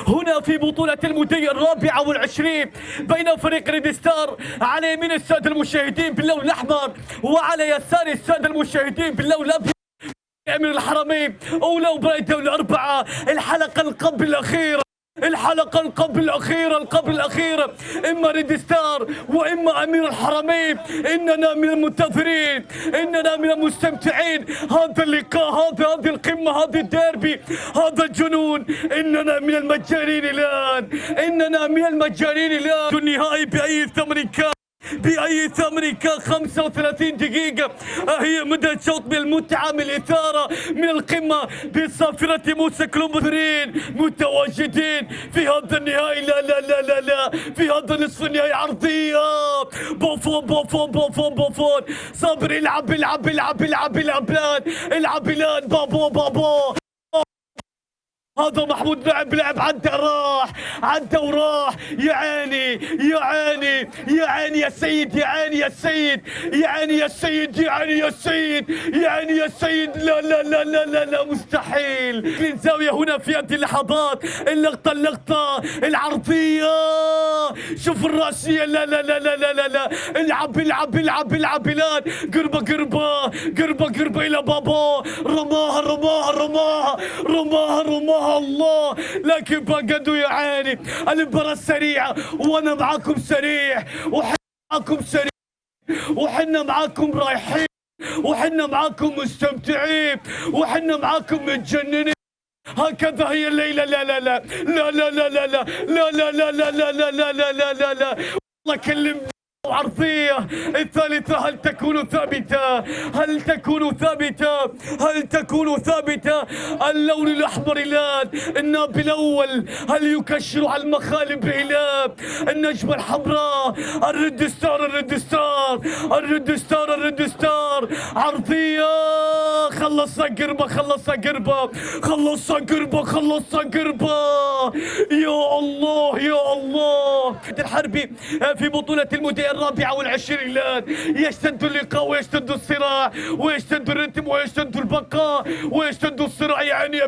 هنا في بطولة المدية 24 بين فريق ريد ستار على يمين السادة المشاهدين باللون الأحمر، وعلى يسار السادة المشاهدين باللون الأبيض أمير الحرمين. أولى مباراة الدولة 4، الحلقة القبل الأخيرة، الحلقة القبل الأخيرة، إما ريد ستار وإما أمير الحرمين. إننا من المنتظرين، إننا من المستمتعين، هذا اللقاء، هذه القمة، هذا الديربي، هذا الجنون. إننا من المجانين الآن، إننا من المجانين الآن. النهائي بأي ثمن كان، بأي ثمن كان. 35 دقيقة هي مدى شوط من المتعة، من الإثارة، من القمة، بصافرة موسى كلومبرين متواجدين في هذا النهائي. لا لا لا لا لا، في هذا نصف النهائي عرضية. بوفون بوفون بوفون بوفون، صابر العب العب العب العب العب الآن، العب الآن. بابو بابو، هذا محمود لعب عدى وراح. يا عيني يا عيني يا عيني يا سيد، يا عيني يا سيد، يا عيني يا سيد، يا عيني يا سيد، يا عيني يا سيد. لا لا لا لا لا لا، مستحيل. من زاوية هنا في هذه اللحظات، اللقطة العرضية، شوف الراسية. لا لا لا لا لا لا، العب العب العب العب الآن. قربة إلى بابا، رماها الله، لكن باقدوا يا عيني. المباراة سريعة وأنا معاكم سريع، وحنا معاكم رايحين، وحنا معاكم مستمتعين، وحنا معاكم متجننين. هكذا هي الليلة. لا لا لا لا لا لا لا لا لا لا لا لا لا لا لا لا لا لا لا. والله كلمني. عرضية الثالثة، هل تكون ثابتة؟ هل تكون ثابتة؟ اللون الأحمر الآن، الناب الأول، هل يكشر على المخالب هلاب؟ النجمة الحمراء، الريد ستار، عرضية. خلصها قربة. يا الله يا الله. الحربي في بطولة المدير 24 الآن، يشتد اللقاء ويشتد الصراع ويشتد الرتم ويشتد البقاء ويشتد الصراع. يعني يا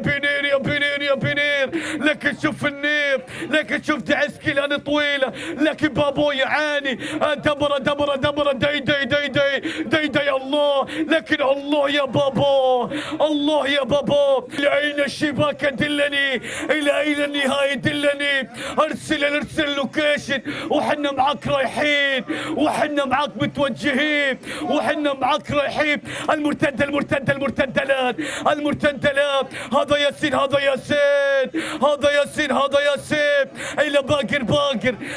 بنير، لكن شوف النير، لكن شوف دعسكي الآن طويلة، لكن بابو يعاني. دبر دي الله، لكن الله يا بابا، إلى أين الشباك دلني، إلى أين النهاية دلني. ارسل اللوكيشن، وحنا معك رايحين، وحنا معك متوجهين، وحنا معك رايحين. المرتدلات. هذا ياسين،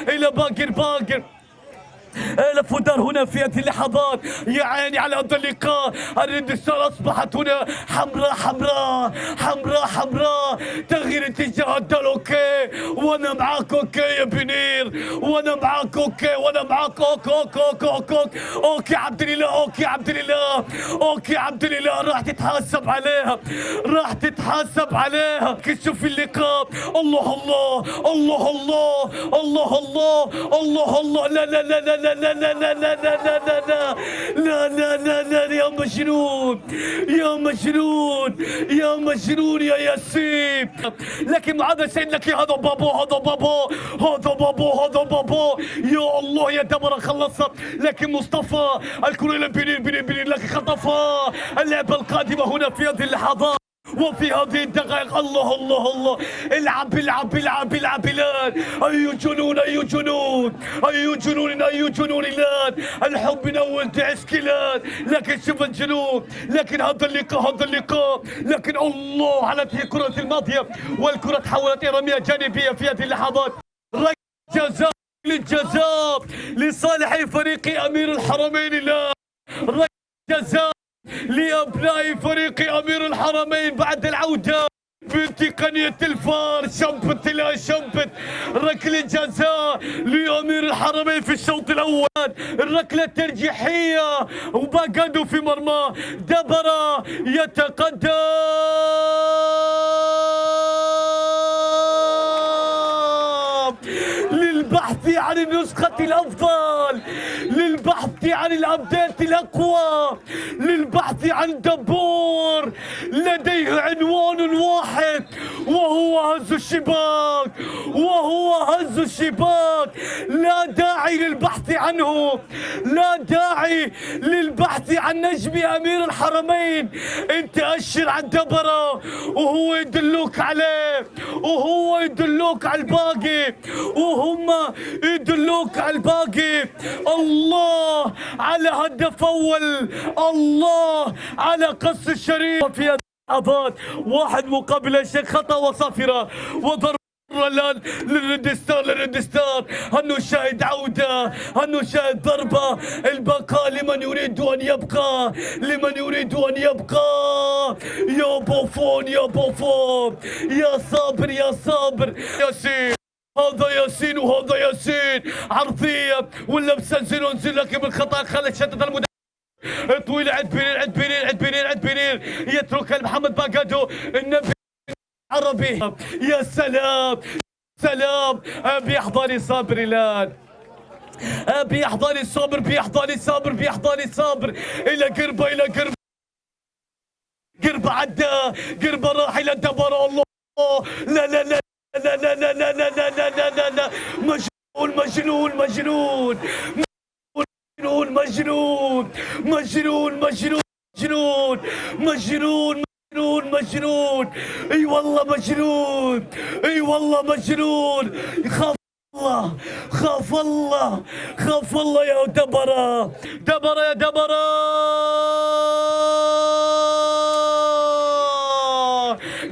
إلى باقر. الفودار هنا في هذه اللحظات. يا عيني على هذا اللقاء. الريد ستار اصبحت هنا حمراء. تغيير اتجاه الدال. اوكي وانا معاك، اوكي يا بنير، وانا معاك، اوكي عبد الاله، راح تتحاسب عليها. شوف اللقاء. الله لا لا لا لا لا لا لا لا لا لا لا لا، يا مجنون يا ياسين. لكن مع هذا الشيء لك هذا بابو. يا الله يا دبر خلصت، لكن مصطفى الكرة الى بنين لكن خطفها. اللعبة القادمة هنا في هذه اللحظات وفي هذه الدقائق. الله، العب الآن. أي جنون الآن. الحب من أول تعسك الآن، لكن شوف الجنون. لكن هذا اللقاء، لكن الله على كرة الماضية، والكرة تحولت إلى رمية جانبية في هذه اللحظات. جزاء لصالح فريق أمير الحرمين الآن. جزاء لأبناء فريق أمير الحرمين بعد العودة بتقنية الفار. شمبت ركلة جزاء لأمير الحرمين في الشوط الأول. الركلة الترجيحية وباقدوا في مرمى. دبر يتقدم للبحث عن النسخة الأفضل، للبحث عن الأبديت الأقوى، للبحث عن دبور لديه عنوان واحد وهو هز الشباك، وهو هز الشباك. لا داعي للبحث عنه، لا داعي للبحث عن نجم أمير الحرمين. انت أشر عن دبرة وهو يدلوك عليه، وهو يدلوك على الباقي، وهم يدلوك على الباقي. الله على هدف أول، الله على قص الشريف. في لحظات واحد مقابل الشيخ خطأ وصافرة وضرب الان للريدستار. هنو شاهد عودة، هنو شاهد ضربة. البقاء لمن يريد أن يبقى، لمن يريد أن يبقى. يا بوفون يا بوفون، يا صابر يا صابر. ياسين هذا ياسين وهذا ياسين، عرضية ولا مسنزل انزل لك بالخطأ. خلت شتت المدافع طويلة عند بنين، عند بنين، عند بنين، عند بنين، يتركها لمحمد باقادو. النبي عربي. يا سلام سلام. بيحضني صابر الان، بيحضني صابر، بيحضني صابر، بيحضني صابر. الى قربه، الى قربه، قربه عدى، قربه راح الى دبر. الله لا لا لا لا لا لا لا لا لا لا لا لا. مجنون مجنون مجنون مجنون مجنون مجنون مجنون مجنون مجنون مجنون مجنون. اي والله مجنون، اي والله مجنون. خاف الله، خاف الله، خاف الله يا دبرة، دبرة يا دبرة.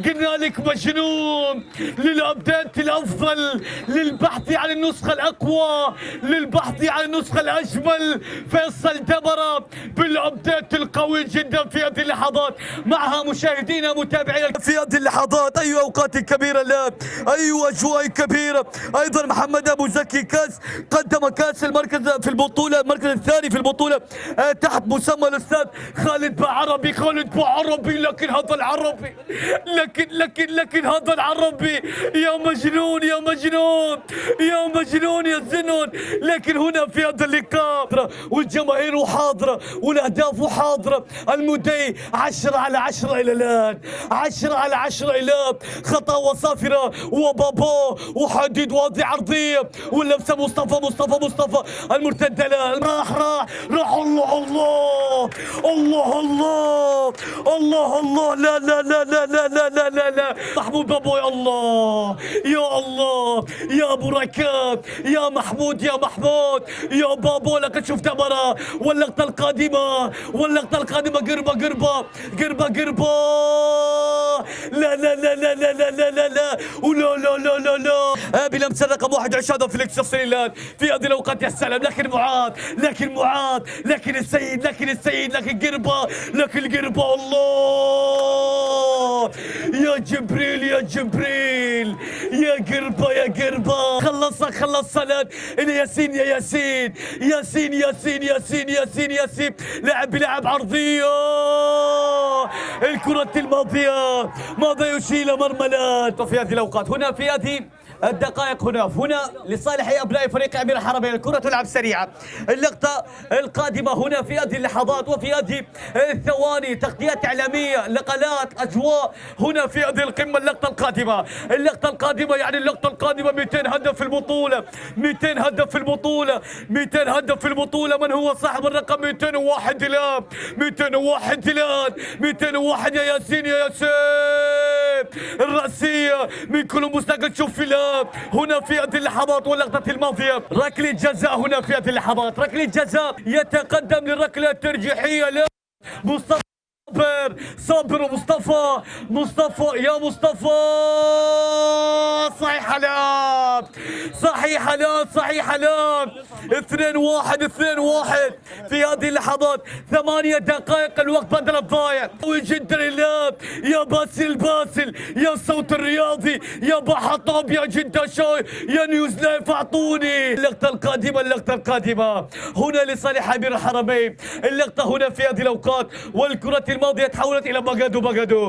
قلنا لك مجنون. للابديت الافضل، للبحث عن النسخه الاقوى، للبحث عن النسخه الاجمل. فيصل دبره بالابديت القوي جدا في هذه اللحظات. معها مشاهدينا متابعينا في هذه اللحظات. ايوه اوقات كبيره، لا ايوه اجواء كبيره. ايضا محمد ابو زكي كاس، قدم كاس المركز في البطوله، المركز الثاني في البطوله تحت مسمى الاستاذ خالد بعربي. خالد بعربي، لكن هذا العربي، لكن هذا العربي يا مجنون يا مجنون يا مجنون يا زنون. لكن هنا في هذا اللقاء والجماهير حاضرة والاهداف حاضرة. المدي 10/10 الى الان، 10/10 الى الان. خطأ وصافرة وبابا وحديد واضي عرضية واللمسة مصطفى المرتدة راح الله الله الله الله الله الله. لا لا لا لا لا لا لا لا لا. محمود بابو يا الله يا الله يا بركات يا محمود يا محمود يا بابو. لك تشوف دبرة واللقطة القادمة، واللقطة القادمة. قربة لا لا لا لا لا لا لا لا لا ولا لا لا لا لا. بلمسة رقم 21 هذا فيليكس السيلان في هذه الاوقات. يا سلام. لكن معاذ لكن السيد لكن قربة الله. يا جبريل يا جبريل يا قربة خلص صلاة إلى ياسين يا ياسين. لعب عرضية. الكرة الماضية ماذا يشيل مرملات. وفي هذه الأوقات هنا في هذه الدقائق هنا لصالح أبناء فريق أمير الحرمين. الكرة تلعب سريعة. اللقطة القادمة هنا في هذه اللحظات وفي هذه الثواني. تغطيات إعلامية، لقلات، أجواء هنا في هذه القمة. اللقطة القادمة يعني اللقطة القادمة 200 هدف في البطولة، 200 هدف في البطولة، 200 هدف في البطولة. من هو صاحب الرقم 201 الآن؟ 201 الآن، 201 يا ياسين الرأسية من كولومبوس. تشوف في هنا في هذه اللحظات واللقطة الماضية. ركلة جزاء هنا في هذه اللحظات، ركلة جزاء. يتقدم للركلة الترجيحية. لا مصطفى صابر ومصطفى يا مصطفى. صحيح الآن 2-1 في هذه اللحظات. 8 دقائق الوقت بدل الضايع. قوي جدا الآن يا باسل يا صوت الرياضي يا بحطاب يا جدة شوي يا نيوز لايف. اعطوني اللقطة القادمة هنا لصالح أمير الحرمين. اللقطة هنا في هذه الأوقات والكرة الماضية تحولت إلى باجادو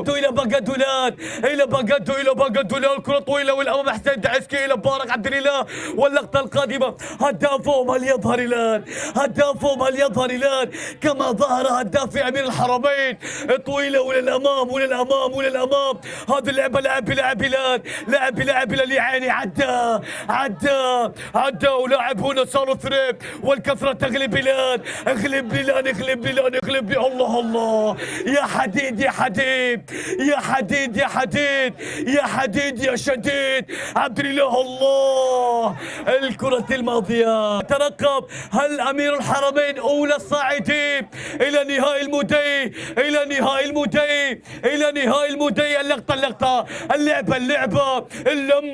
إلى باجادولات إلى باجادولات. الكرة طويلة والأمام حسين دعسكي إلى مبارك عبد الإله، واللقطة القادمة هدافهم هل يظهر الآن؟ هدافهم هل يظهر الآن كما ظهر هداف أمير الحرمين؟ طويلة وللأمام وللأمام وللأمام. هذه اللعبة لاعب بلال يعاني. عدى ولاعب هنا صار ثريب، والكثرة تغلب بلال. اغلب بلال. الله يا حديد يا شديد عبد الإله. الله الكرة الماضية ترقب. هل أمير الحرمين أولى الصاعدين إلى نهائي المدي؟ اللقطة اللعبة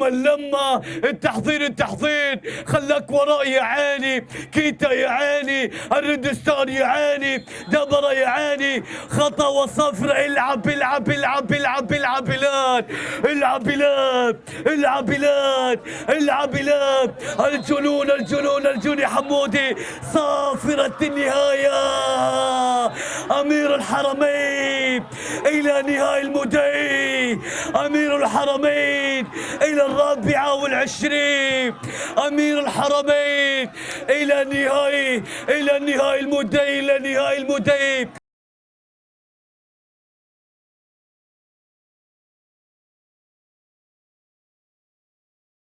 اللمة التحضير خلاك وراء يعاني، كيتا يعاني، الردستان يعاني، دبر يعاني، خطأ وصفر. العب بلاد. الجنون حمودي. صافرة النهاية. أمير الحرمين إلى نهائي المدي. أمير الحرمين إلى 24. أمير الحرمين إلى نهائي المدي.